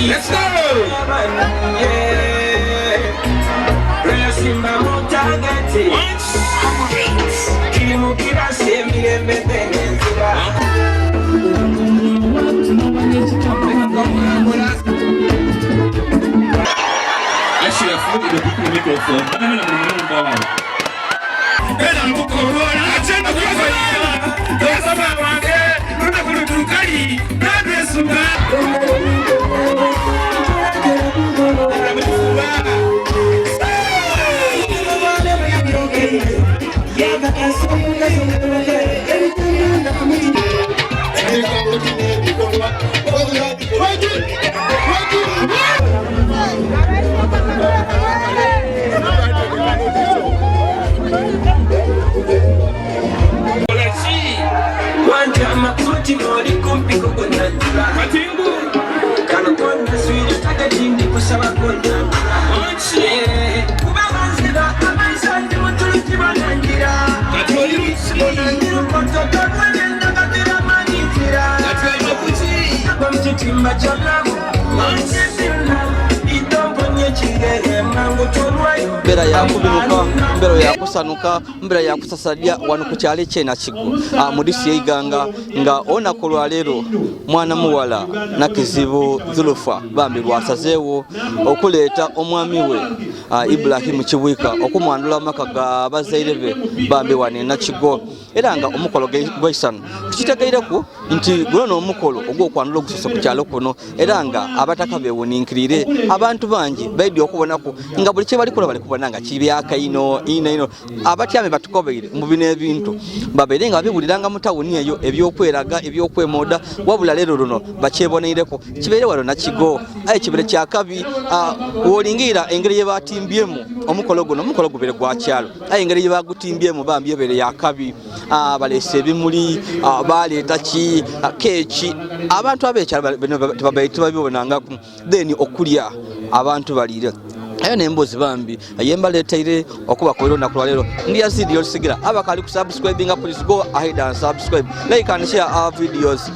Let's go! Actually, I thought it would be the microphone. Mbera ya kubinuka, mbera ya kusanuka, mbera ya kusasadia wanu kuchale chena chigo. Mudisi ya iganga nga ona kulwa lero mwana muwala na kizibu Zulufa bambi lwasazewo okuleta omwami we Ibrahim Kibwika okumwandula maka ga bazairebe bambi wane na chigo era nga omukolo gweisano tukitegeireko nti guno omukolo ogwo kwandula okusosa ku kyalo kuno era nga abataka bewuninkirire abantu bangi baidi okubonako nga buli kye bali kola bali kubona nga kibyaka ino abatyame batukobeire mu bino ebintu babere nga babibuliranga mu tawuni eyo ebyokweraga ebyokwemoda wabula lero luno bakyeboneireko kibeere walo na kigo aye kibere kyakabi wolingira engeri ye batimbyemu omukolo gubere gwa kyalo aye engeri ye bagutimbyemu bambi ebere yakabi balese ebimuli baleeta ki keeki abantu abekyalo tebabaite babibonangaku then okulya abantu balire ayo nembozi bambi yemba letaire okuba ko lero lero ndi yazidi yosigira abakali ku subscribing please go ahead and subscribe like and share our videos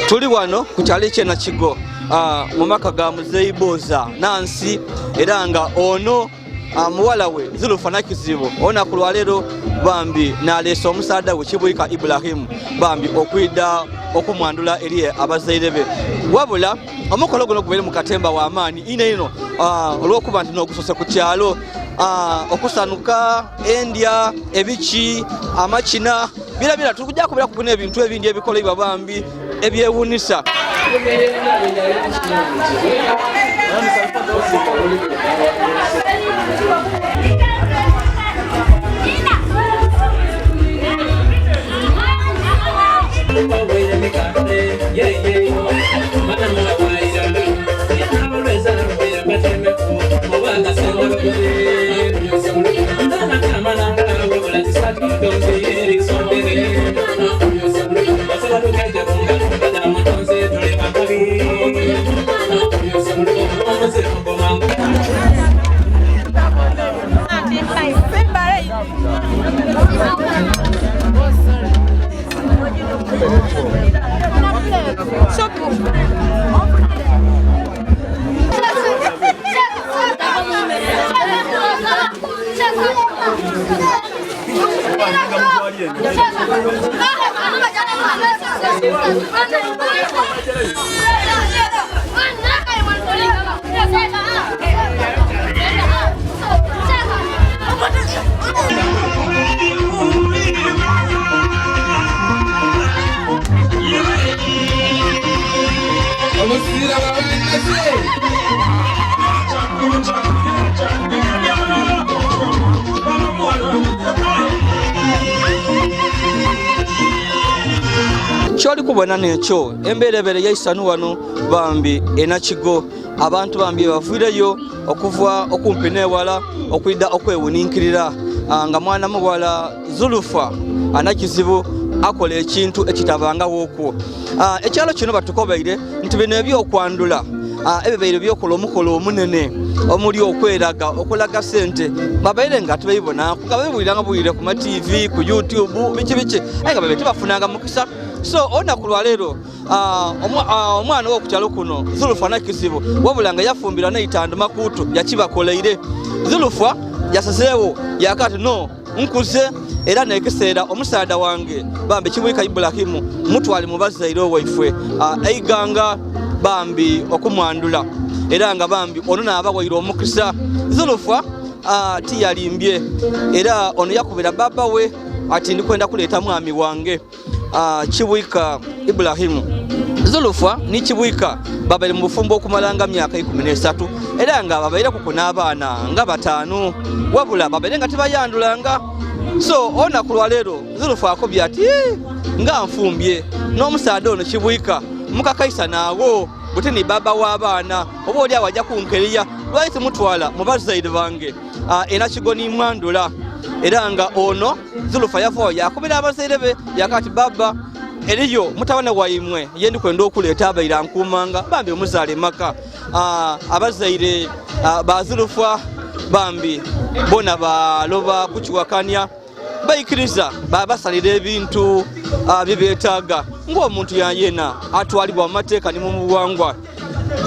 tuli wano ku kyalo kyena kigo mu maka ga Muzeiboza Nancy era nga ono muwala we Zulufa na kizibu ona ku lero bambi naleso omusada we Kibwika Ibrahim bambi okwida okumwandula eriye abazairebe wabula omukolo guno gubere mu katemba wa amani ino olwokuba nti n'ogusose ku kyalo okusanuka endya ebichi amachina birabira tukujja kubira ku ebintu ebindi ebikolebwa bambi ebyewunisa Choli kubona necho emberebere yaisanu wano bambi enakigo abantu bambi bafuireyo okuva okumpene wala okwida okwewuninkirira nga mwana muwala Zulufa anakizibu akola ekintu ekitabanga woko ekyalo kino batukobeire nti bino ebyokwandula ebibeire byokola omukolo omunene omuli okweraga okulaga sente babaire nga tubibona nga babuliranga bulire ku TV ku YouTube bichi aye nga babete bafunanga mukisa so olunaku lwa leero omwana w'okukyalo kuno Zulfa Nakizibu wabula nga yafumbirwa n'eitandu makuutu yakibakoleire. Zulfa yasazeewo yakati no nkuze era nekiseera omusaada wange bambi Kibuika Ibrahimu mutwali mu bazaire owaife Eiganga bambi okumwandula era nga bambi ono n'abawaire omukisa. Zulfa tiyalimbye era ono yakubira baba we ati ndikwenda kuleeta mwami wange Kibuika Ibrahimu. Zulfa ni Kibuika babali mu bufumbo okumalanga myaka 13 era nga babaire kuko n'abaana nga 5 wabula babaire nga tebayandulanga. So olunaku lwa leero Zulfa akobya ati nga nfumbye n'omusaada ono Kibuika mukakaisa naawo buti ni baba w'abaana oba oli awajja kunkeriya lwaki mutwala mu bazaire bange Enakigo ni mwandula era nga ono Zulfa yafaayo yakubira abazaire be yakati baba eriyo mutabana waimwe yendi kwenda okuleeta abaire ankuumanga bambi omuzaale maka abazaire ba Zulfa bambi bona baloba kukiwakanya bayikiriza babasalira ebintu byebeetaaga ng'omuntu yayena atwalibwa mu mateeka ne mu buwangwa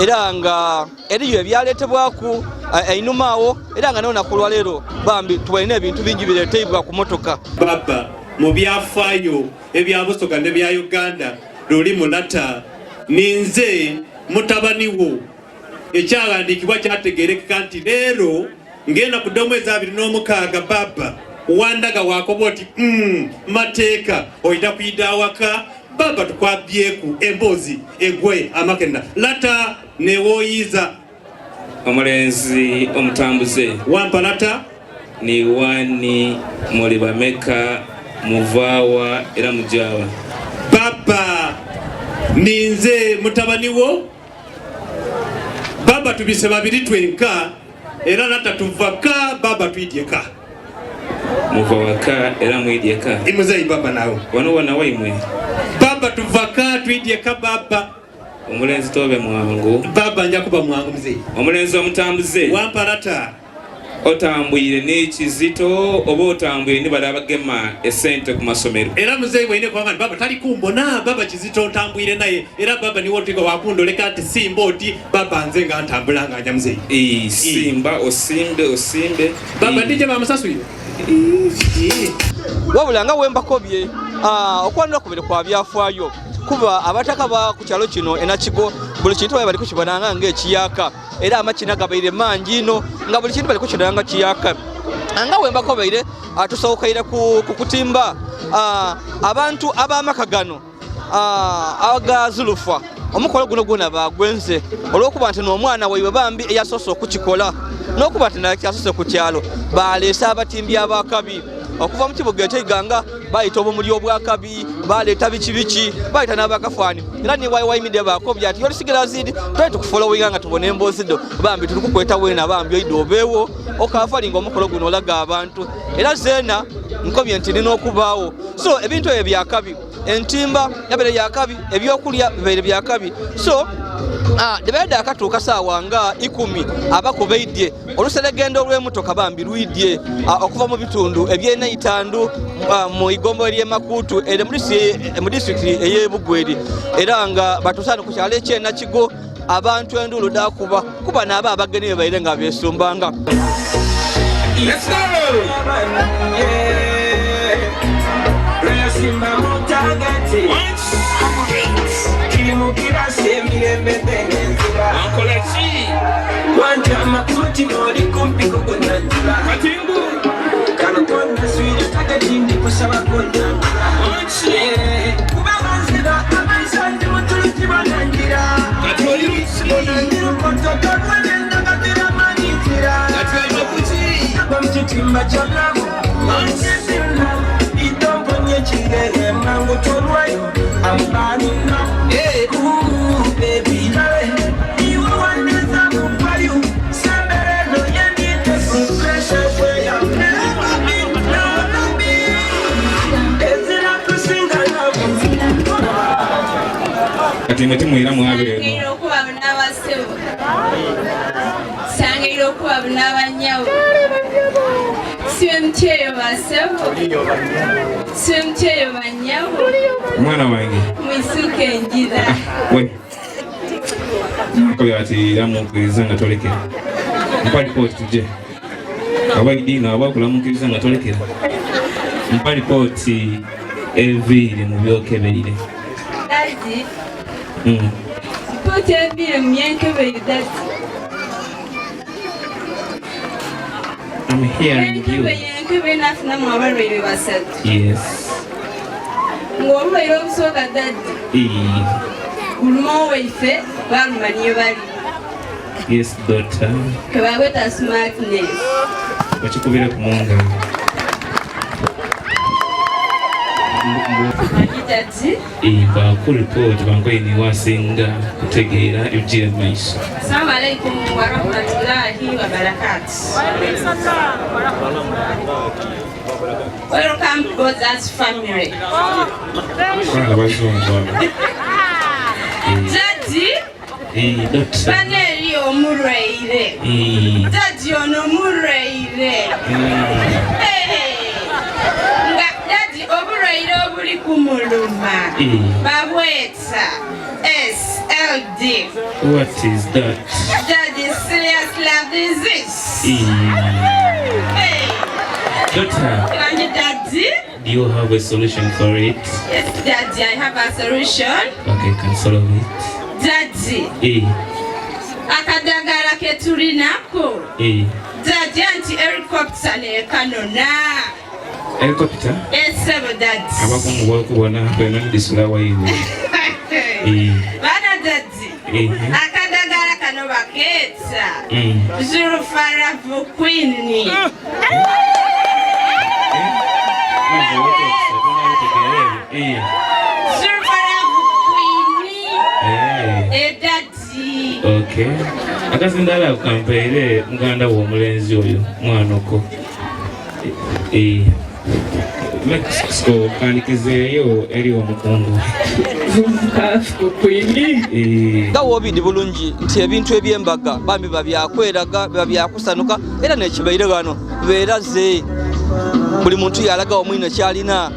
era nga eriyo ebyaleetebwaku einuma awo era nga n'olunaku lwa leero bambi tubalina ebintu bingi bireeteibwa ku motoka. Baba mu byafaayo ebya Busoga ne bya Uganda luli mulata ninze mutabani wo ekyawandiikibwa kyategeerekeka nti leero ngenda ku omwezi 26 baba wandaga wakoba oti mateeka oyita kuyida awaka baba tukwabyeku emboozi egwe amakenda lata newoyiza omulenzi omutambuze wampa lata ni wani muli bameka muvaawa era mujawa baba ninze mutabani wo baba tubise babiri twenka era lata tuvaka baba twidyeka muvawaka era mwidyeka imuzeyi baba nawe wano wana waimwe baba tuvaka twidyeka baba omulenzi tobe mwangu baba njakuba mwangu muzeyi omulenzi omutambuze wampa lata otambwire n'ekizito oba otambwire ne bali abagema esente ku masomero era muzeyi bwine kwanga baba tali kumbona baba kizito ntambwire naye era baba niwo tiga wakundoleka ati simba oti baba nze nga ntambulanga anja muzeyi simba osimbe baba ndije bamusasuyire wabula nga wembakobye okwanira kubiri kwa byafaayo kuba abataka ba ku kyalo kino Enakigo buli kintu bali kukibonanga ng'ekiyaka era amakina gabaire mangi ino nga buli kintu bali kukibonanga kiyaka nga wembakobeire tusawukaire ku kutimba abantu ab'amaka gano aga Zulfa omukolo guno gwona bagwenze olw'okuba nti n'omwana waibwe bambi eyasoose okukikola n'okuba nti nakyasose ku kyalo baleese abatimbi abakabi okuva mu kibuga Eiganga bayita obumuli obwakabi baleeta biki bayita n'abakafaani era ni wayi media bakobya ati yolisigala zidi twali tukufolowinga nga tubona emboozi do bambi tuli kukweta weena bambi oido obeewo okafalinga omukolo guno olaga abantu era zeena nkobye nti nina okubaawo so ebintu ebyo byakabi entimba yabeere yakabi ebyokulya bibeere byakabi so debaida akatuuka saawa nga 10 abakubaidye oluseregendo olw'emmotoka bambi lwidye okuva mu bitundu ebyena itandu mu igombo ery'emakuutu eri mu disitulikiti ey'Ebugweri era nga batusaana ku kyalo eky'Enakigo abantu enduulu dakuba kuba naabo abagenyi bebaire nga beesumbanga. Timwira mwabe sangiro kuba n'abanyawo siwe mutyeyo basebo Semcheyo banyawo. Mwana wange. Mwisuke njira. We. Kwa ati yamukkiriza nga tolekera. Mpa lipooti tujje. Abayidiina abakulamukkiriza nga tolekera. Mpa lipooti eviiri mu byokeberire. Daddy. Lipooti eviiri mu byokeberire, Daddy. I'm hearing you. Enkebe nafunamu abalwaire basatu. Yes. Ng'obulwaire obusooka, Daddy. Guluma waife baluma niyo bali. Yes, daughter. Kebagweta smartness. Bakikubira ku munga. Daddy. Baku report bankoye ni wasinga kutegeera ebijira mu maiso. Assalamu alaikum wa rahmatullahi wa barakatuh. Welcome to God's family. Daddy, Doctor. Paneli omulwaire. Daddy ono mulwaire. Nga Daddy obulwaire obuli kumuluma. Babweta SLD. What is that? Daddy, serious love disease. Doctor. Daddy? Do you have a solution for it? Yes, Daddy, I have a solution. Okay, can solve it. Daddy. Akadagala ketulinako. Daddy, anti helicopter ne kanona. Helicopter? Yes, Daddy. Abakumu bakubona kwena ndisula wayiwe. Bana Daddy. Akadagala kano baketa. Zulfarafu Queen. Okay. Akasindala kukampeere muganda w'omulenzi oyo mwana oko. Mexico kanikizeeyo eri omukungu. Nga woobindi bulungi nti ebintu eby'embaga bambi babyakweraga babyakusanuka era nekibaire wano beeraze buli muntu yalaga omwino kyalina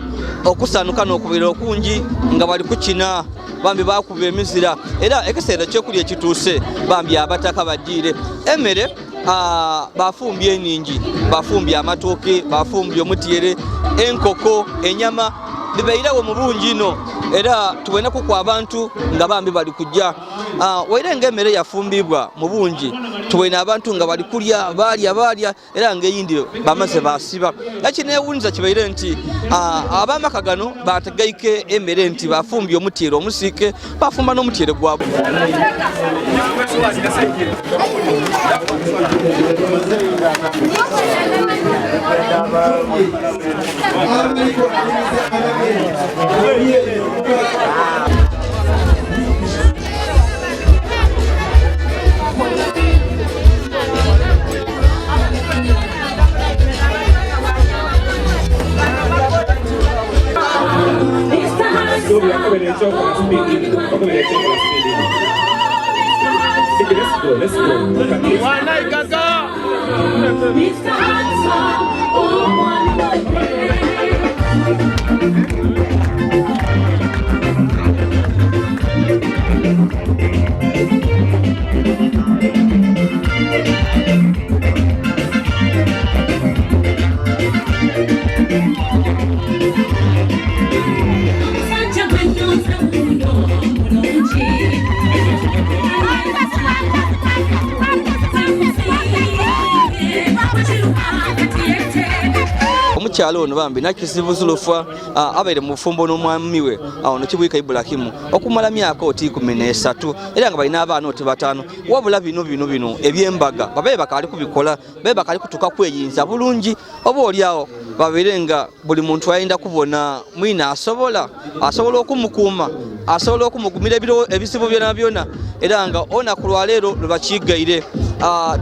okusanuka n'okubeera okungi nga bali kukina bambi bakuba emizira era ekiseera kyokulya ekituuse bambi abataka baddiire emmere bafumbye eningi bafumbye amatooke bafumbye omutyere enkoko enyama bibeerawo mu bungi ino era tuboneko ku abantu nga bambi bali kujja waire ng'emmere yafumbibwa mu bungi tubona abantu nga bali kulya baalya era ng'eyindi bamaze basiba ekineewunza kibaire nti ab'amaka gano bategeike emmere nti bafumbye omutyere omusiike bafumba n'omutyere gwabwe. Let's go. One night, Gaga. Mr. Hanson, oh, one omukyalo ono bambi nakizibu Zulufwa abaire mu bufumbo n'omwami we ono Kibwika Ibrahimu okumala myaka oti 13 era nga balina abaana oti 5 wabula bino ebyembaga babe bakali kubikola babe bakali kutuka kweyinza bulungi oba oliawo babere nga buli muntu ayinda kubona mwina asobola okumukuuma asobola okumugumira ebizibu byona era nga ona kulwaleero lubakigaire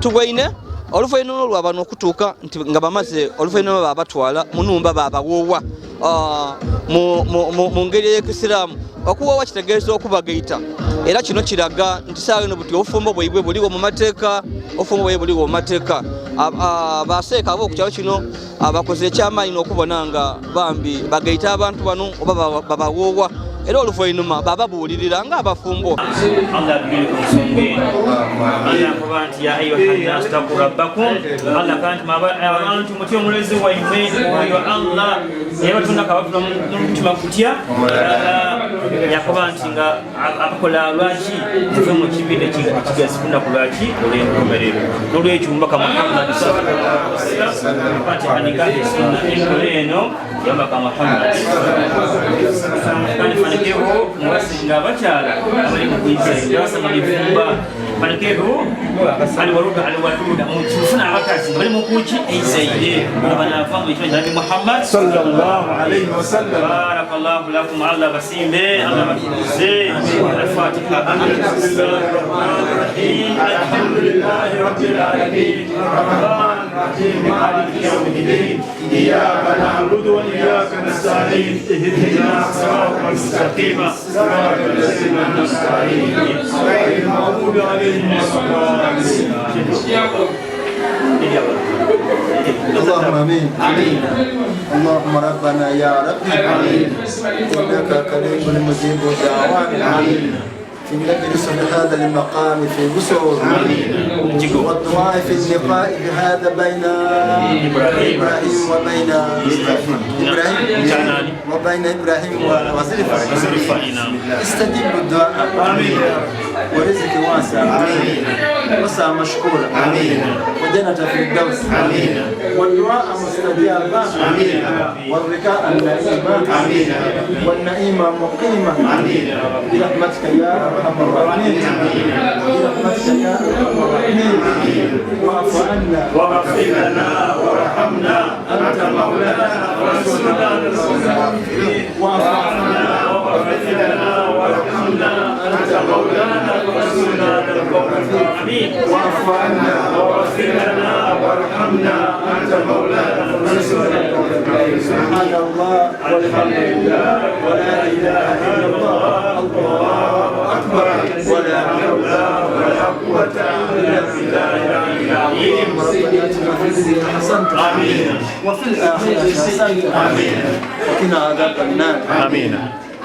tugwaine olufainano lwabano okutuuka nti nga bamaze olufainano babatwala munumba babawoowa mu ngeri y'ekisiraamu okuwawa kitegeeza okubagaita era kino kiraga nti saawa eno buti obufumbo bwaibwe buliwo mu mateeka abaseeka abo okukyalo kino bakoze ekyamaanyi n'okubona nga bambi bagaita abantu bano oba babawoowa era oluvannyuma bababuulirira ng'abafumbo. yakoba nti nga abakola lwaki tuve mu kibiina ekigazikunda ku lwaki olw'enkomerero n'olwekyo omubaka Muhammad enkola eno yambaka Muhammad kandi fanekeho mubasinga abakyala abali mu kuyiza basama bifumba fanekeho aliwaluda mu kifuna abakazi bali mu kuki eizaire abanava mu ekibanja nabi Muhammad sallallahu alayhi wa sallam. Barakallahu lakum Allah basimbe Allah bakuze al-Fatiha. Alhamdulillahi rabbil alamin arrahmanir rahim maliki yawmiddin iyyaka na'budu wa iyyaka nasta'in ihdinas siratal mustaqim siratal ladzina an'amta alayhim ghayril maghdubi alayhim waladdallin. اللهم امين اللهم ربنا يا ربي انك كريم مجيب الدعوات إنك رسل هذا المقام في قصور والدعاء في اللقاء بهذا بين إبراهيم وبين إبراهيم وزلفة استجيب الدعاء ورزق واسع وسع مشكور وجنة في الدوس والدعاء مستجابا والركاء النعيمة والنعيمة مقيمة برحمتك يا أرحم الراحمين برحمتك يا أرحم الراحمين واعف عنا واغفر لنا وارحمنا أنت مولانا ورسولنا واعف عنا واغفر لنا وارحمنا أنت مولانا ورسولنا واعف عنا واغفر لنا وارحمنا أنت مولانا ورسولنا. سبحان الله والحمد لله ولا إله إلا الله الله أكبر ولا حول ولا قوة إلا بالله العظيم. ربنا آتنا في الدنيا حسنة وفي الآخرة حسنة وقنا عذاب النار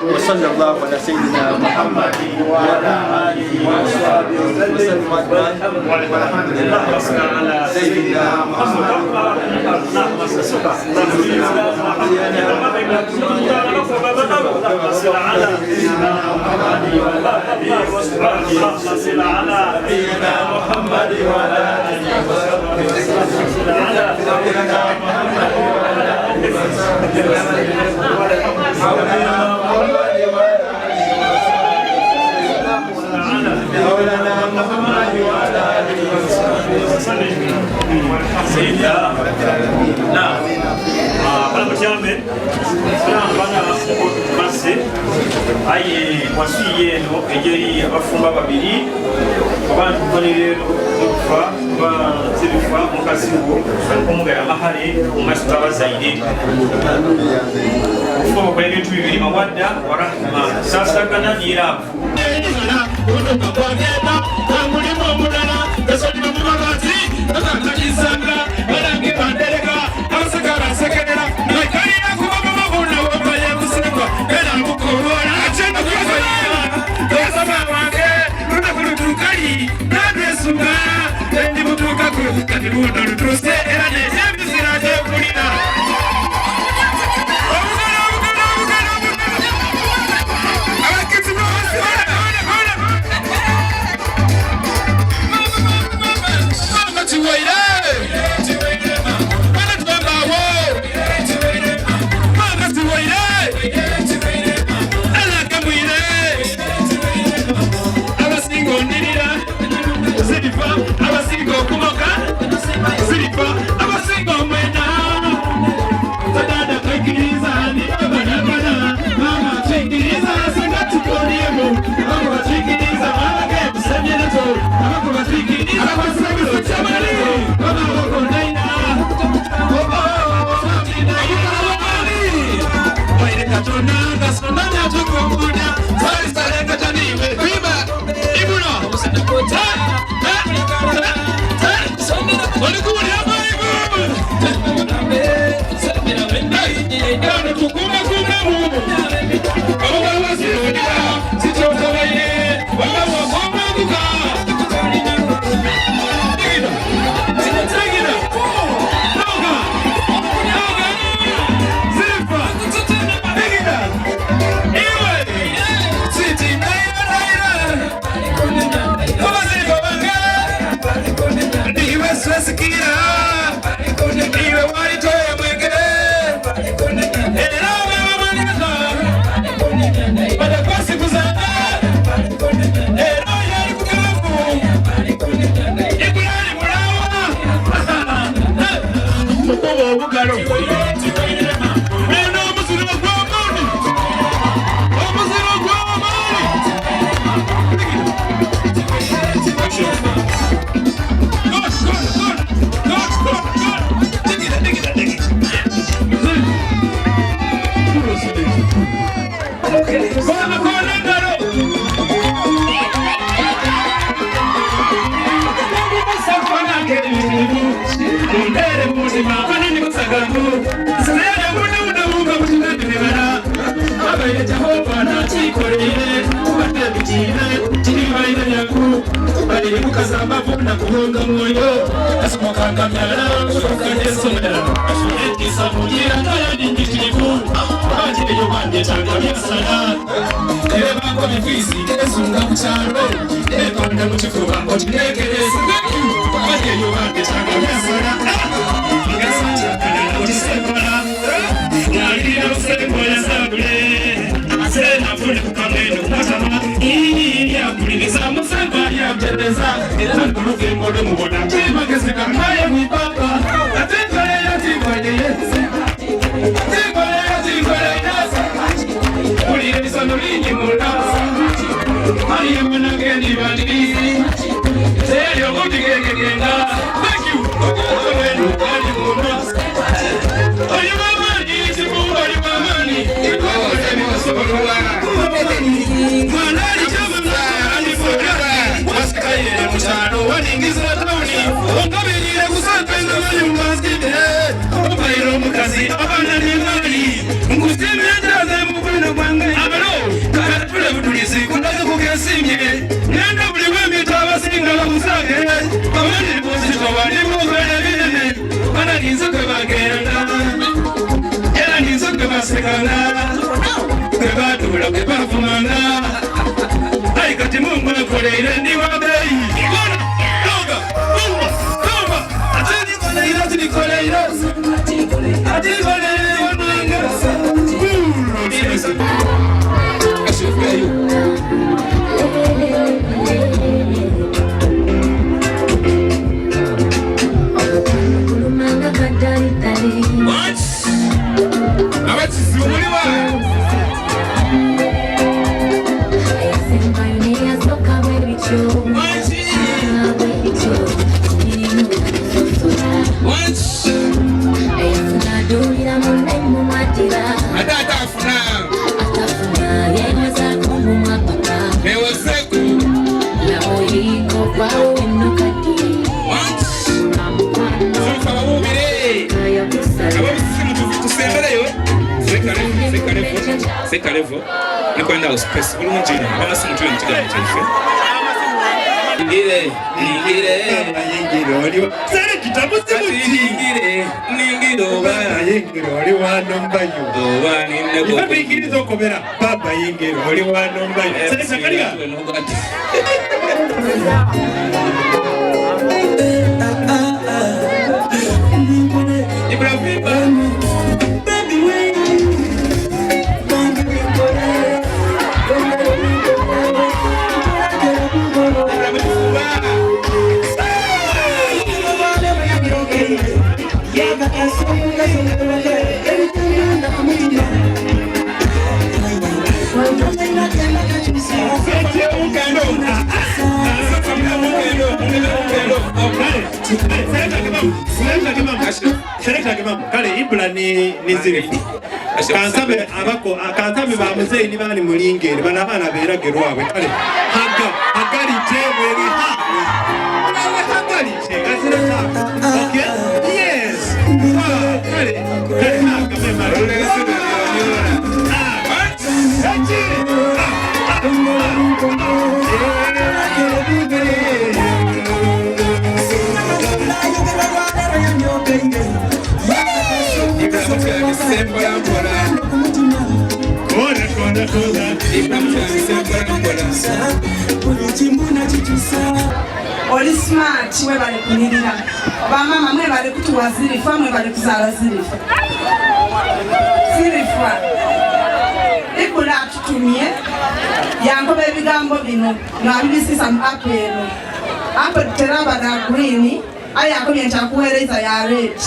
وصلى الله على سيدنا محمد وعلى آله وصحبه وسلم أجمعين والحمد لله رب العالمين. سيدنا محمد aye wasiye eno egeri abafumba babiri abantu kubalirero okufa bazirifa mukasiwo okumugaya mahale omumaiso gabazaire okufa bakola ebintu bibiri mawadda warahma sasagana niravu mulimu omulala gasonima mumagazi akakalisanga balange bandereka abasagala asekerera nakalina kuba mumabona wambaye kusenga era mukorola Suga, then you do kati buno lutruse era ne yebizira je kulina Zirifa, abasinga okumoka, zirifa mazima banani basagamu zera muda muga kutinebera abaye Jehova nakikoreye kubate bitine kiribaye yaku bari kukazamba vuna kuhonga moyo asumukanga myara sokanye somera ashiyekisa mugira kandi ngikirivu bagiye yobande cyangwa byasana reba ko bifisi ezunga mucyaro ekonda mukifuba ngo kinekereze bagiye yobande cyangwa byasana ngasanje kana utisebara nalira usembo yazabule asena vune kukameno kutama iya kuliza museba ya bendeza nduruke ngode mubona kimageze kamaye mwipapa atengale yatingwaye Kulisa nolini mulasa Mariya manageni bandiri Seyo kutigenge genga Thank you Okwenu kali mulasa Oyu mamani Chifunga oyu mamani Ikoko temi wasokolwa Manali chama mnani fokara Wasikaye mchano waningiza tauni Ongabirire kusapenza mani mkaskide Opairo mkazi Abana ni mali Mkusimi ajaze mkwena kwange Abalo Karatule butulisi Kundaze kukesimye Nenda buliwemi tabasinga la musage Bamani buzito wani mkwena binene Bana nizoke bagenda Ela nizoke basekana Kwebatula kwebafumanga Hai kati mungu nakoleire ndi wabei Ikona Toga Mumba Toba Ateni koleire Ateni koleire Ateni koleire Sekarevo ni kwenda usipesi bulungi bana simutu mtigana taifa ngire oliwa sare kitabu ngire bana yingire oliwa nombayo bani nego babikirizo kobera baba yingire oliwa nombayo sare sakalia Ibrahim kale ibula ni zirifu kansabe abako kansabe ba muzeyi ni bani mulingere bana bana beragerwawe kale hagari jebwe hagari chegazira ta okay yes kale hagame marole Oli smart we bali kunirira bamama mwe bali kutuwa zirifa mwe bali kuzala zirifa ikula tutumie yango bebigambo bino nabisisa mpapeno apo teraba na green ayako byenta kuhereza ya red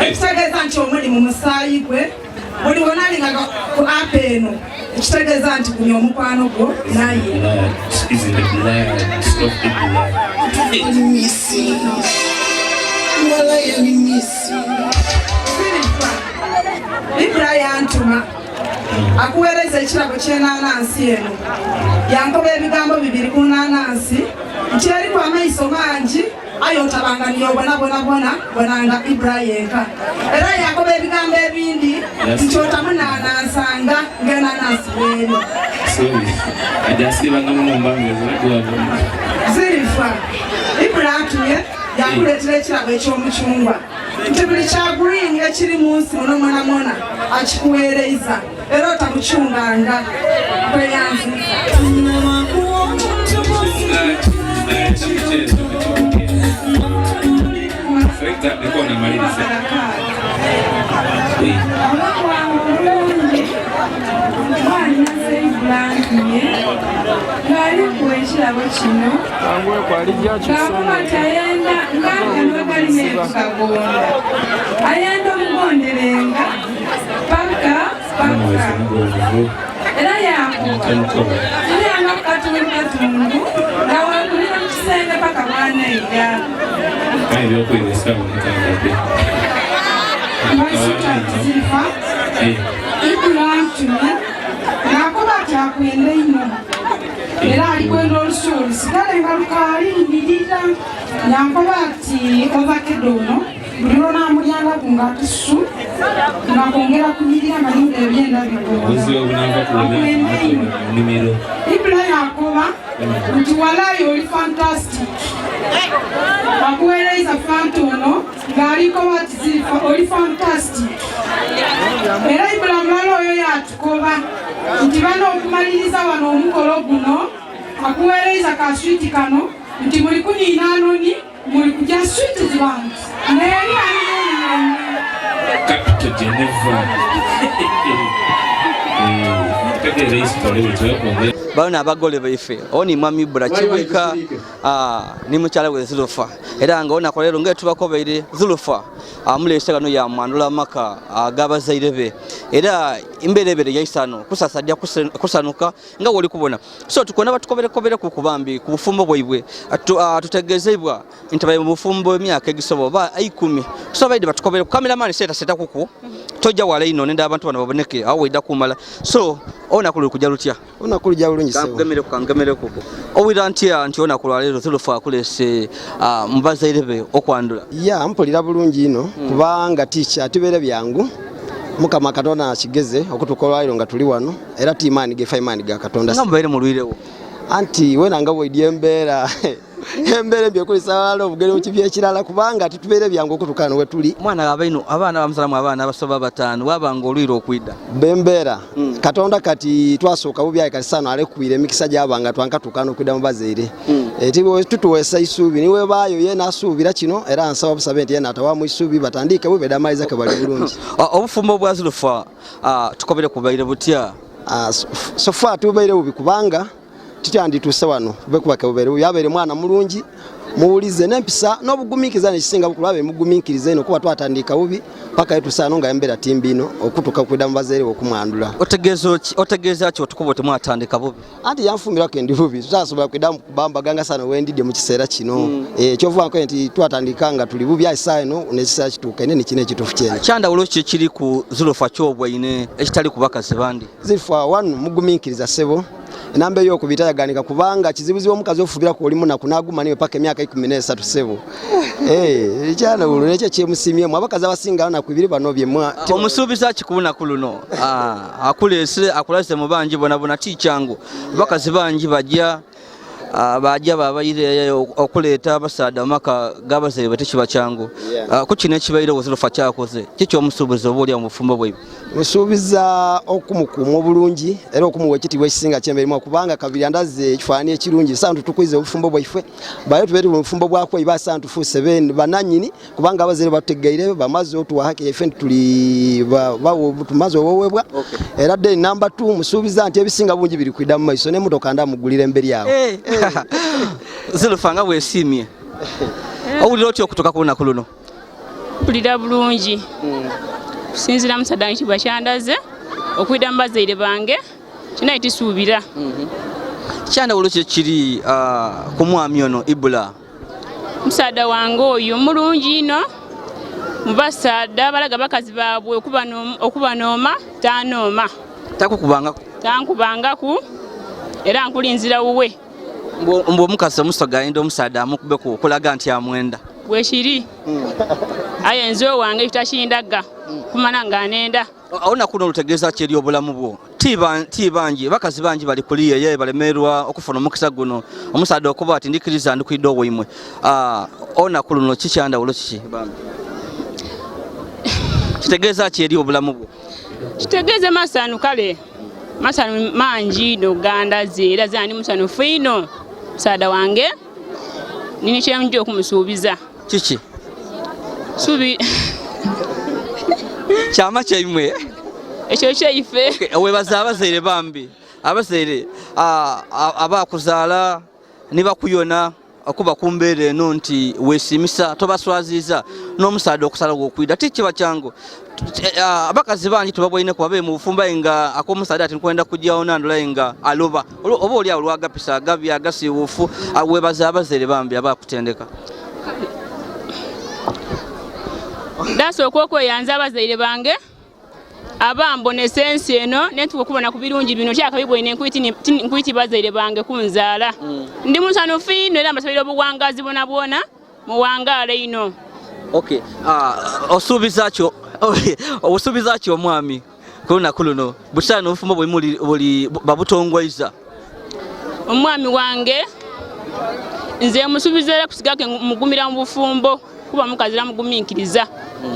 ekitegeeza nti omuli mu musaayi gwe buli wonalinga ku apeno ekitegeeza nti kunya omukwano gwo naye Ibra yantuma akuweereza ekirabo ky'enanansi eno yankoba ebigambo bibiri ku nanansi nti eriku amaiso mangi ayotabanga bonanga Ibrahimka era Yakobo ebigambo ebindi nkyota munanansanga ngenanasi weno zirifa Ibrahim yakuleetera ekirabo ekyomucungwa nti buli kya green ekiri munsi muno mwana akikuweereza era otamucunganga kweyanziza ngali kuekirabo kino ngakuba tayenda ngananogalina ebikagonda ayenda omugonderenga paka era yakuba tulyanga kukatundu ngawagulira mu kisenge paka bwanayiga zifa Ibrahim nakuba kyakwenda ino era alikwenda olusuulu sigale nga lukalindirira yankoba ati ovakedo buli lwonamulyanga ku ngatusu ngakongera kunyirira malinga ebyenda bikoakwenda ino Ibrahim akoba nti walayo oli fantastic akuweereza fantono ng'alikoba ati zirifa oli fantastic era Ibrahim lalo oyo yatukoba nti bano okumaliriza wano omukolo guno akuweereza ka switi kano nti muli kuninaanoni muli kujja switi zibantu neeri aninoni Capital Geneva. Baona abagole baife oni mwami bura kibwika ni mukyala we Zulufa era nga ona kolero ngetu bakobeire Zulufa amulese kano ya mandula maka gabazaire be era imbelebere yaisano kusasadya kusanuka nga woli kubona so tukona batukobere ku kubambi ku bufumbo bwaibwe tutegezebwa intabaye mu bufumbo emyaka egisobo ba 10 so baide batukobere cameraman seta kuku tojja wala ino nenda abantu bana baboneke awo ida kumala so ona kulu kujja lutya ona kulu jja bulungi sewo kangemere kuko owira nti ona kulu lero Zulufa kulese mbazaire be okwandula ya mpulira bulungi ino kubanga teacher atibere byangu mukama Katonda akigeze okutukola iro nga tuli wano era timani ge faimani ga Katonda ngambaire mulwirewo anti wena nga bwedye embera embere byekulisa obugere okibye kirala kubanga titubere byangu okutukana we tuli mwana abaino abana bamuzalamu abana abasoba batano wabanga olwiro okwida bembera Katonda kati twasoka bubyaye kati sano alekuire mikisa gyabanga twankatukana okwida mubazeere etiwe tutuwesa isubi niwe bayo yena asubira kino era ansaba busabe nti yena atawamu isubi batandike bubeda maiza ke bali bulungi obufumbo bwa Zulufa tukobere kubaire butya sofa tubaire ubikubanga tityandi tuse wano bekubaka bubere yabere mwana mulungi muwulize nempisa n'obugumikiza nekisinga bukulabe mugumikirize ino kuba twatandika bubi paka yetu sano nga embera timbino okutuka kwida mbazeere okumwandula otegeza ki otukubote mwatandika bubi anti yanfumira ko ndi bubi tutasobola kwida kubamba ganga sana wendide mu kiseera kino kyovuga ko nti twatandika nga tuli bubi aisa ino nekiseera kituka ine nikine kitufu kyene kyanda ulochi kiri ku Zulufa kyobwa ine ekitali kubakazi bandi Zulufa wanu mugumikiriza sebo namba yo kubita yaganika kubanga kizibuzi omukazi ofubira ko oli munaku naguma niwe paka emyaka 13 sebo cyana ulo neche kyemusimye mwabakaza basinga na kubiri banobye mwa omusubiza kikubuna kuluno akulese akulase mubanji bona tichangu bakazi banji bajja babayire okuleta abasada maka gabaze batekiba changu kukine kibaire Zulufa kyakoze kikyo omusubiza obuli omufumbo bwe musubiza okumukumu bulungi era okumuwe kitibwe kisinga kyembere kubanga kabiri andaze ekifani ekirungi santu tukwize obufumbo bwaife bayo tubere obufumbo bwako iba santu fu 7 bananyini kubanga abazere bategeire bamaze otuwa hake efe tuli tumaze owebwa era de number 2 musubiza nti ebisinga bungi biri kwida mu maiso ne mutoka ndamugulira emberi yawo Zulufa nga bwesimye owulira otyo okutoka kuluna kuluno mpulira bulungi sinzira musada nkibwa kyandaze okwida mbazaire bange kina itisuubira kyanda uloche kiri ku mwami ono Ibula musada wange oyo mulungi ino mubasada balaga bakazi baabwe okuba nooma tanooma takukubangako tankubangaku era nkulinzira wuwe mbo mukazi omusoga enda omusaadde amukube ku kulaga nti amwenda bwekiri aye nze wange kitashindaga kumana nga nenda ona kuno olutegeeza ki eri obulamu bwo ti bangi bakazi bangi bali kuliye ye balemerwa okufuna omukisa guno omusaadde okuba ati ndikiriza ndikuidde obwimwe ona kuluno kikyandawulo kiki bambi kitegeeza ki eri obulamu bwo kitegeeze masanu kale masanu mangi noganda zeera zandi musanufu ino musaada wange nini kyenjja okumusuubiza kiki subi kyama kyaimwe ekyo kyaife webaza abazaire bambi abazaire abakuzaala nibakuyona okuba kumbeera eno nti weesimisa tobaswaziza n'omusaadde okusala gwokwida tikiba kyangu abakazi bangi tubabwaine kuba mu bufumba nga ak'omusaadde ati nkwenda kujyawo nandolaye nga aloba oba oli awo lwagapisa agabi agasiiwuufu webaza abazaire bambi abakutendeka ndasooka okweyanza abazaire bange abambonesa ensi eno nentuka okubona ku birungi bino kyakabibwaine nkwiti bazaire bange kunzaala ndi musanufu ino era mbasabira obuwangazi bwona muwangaale ino osuubiza ki omwami kulunaku luno bukyali n'obufumbo buli babutongwaiza omwami wange nze musuubiza era kusigake mugumira mu bufumbo kuba mukazi ramugumiikiriza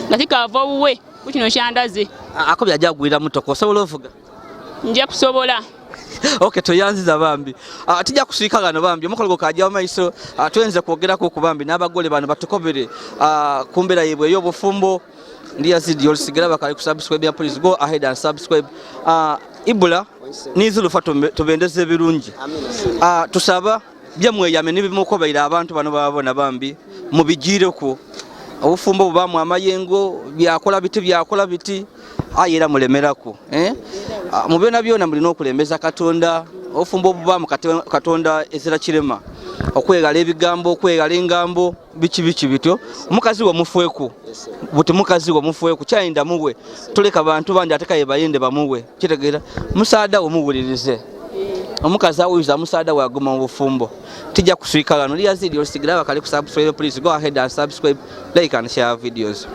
nga kikaava obuwe kukino kyandaze ako byajja kugwira mutoko osobola ovuga nja kusobola toyanziza bambi tijja kusiika gano bambi omukolo gwokajja mumaiso twenze kwogerako ku bambi n'abagole bano batukobere ku mbeera yebwe ey'obufumbo ndi Yazidi olisigala bakali ku subscribe ya please go ahead and subscribe Ibula n'izulufa tubendeze birungi tusaba byamweyame nibimukobaira abantu bano babona bambi mubigireko obufumbo bubamu amayengo byakola biti ayera mulemerako mu byona mulina okulembeza Katonda obufumbo bubamu Katonda ezira kirema okwegala ebigambo okwegala engambo biki bityo omukazi wo mufweku buti mukazi wo mufweku kyayinda muwe tuleka abantu bandi atekaye bayende bamuwe kitegeera musaada wo muwulirize omukazi awuza musaada waguma mu bufumbo tijja kuswika gano Yazidi olisigala bakali ku subscribe please go ahead and subscribe like and share videos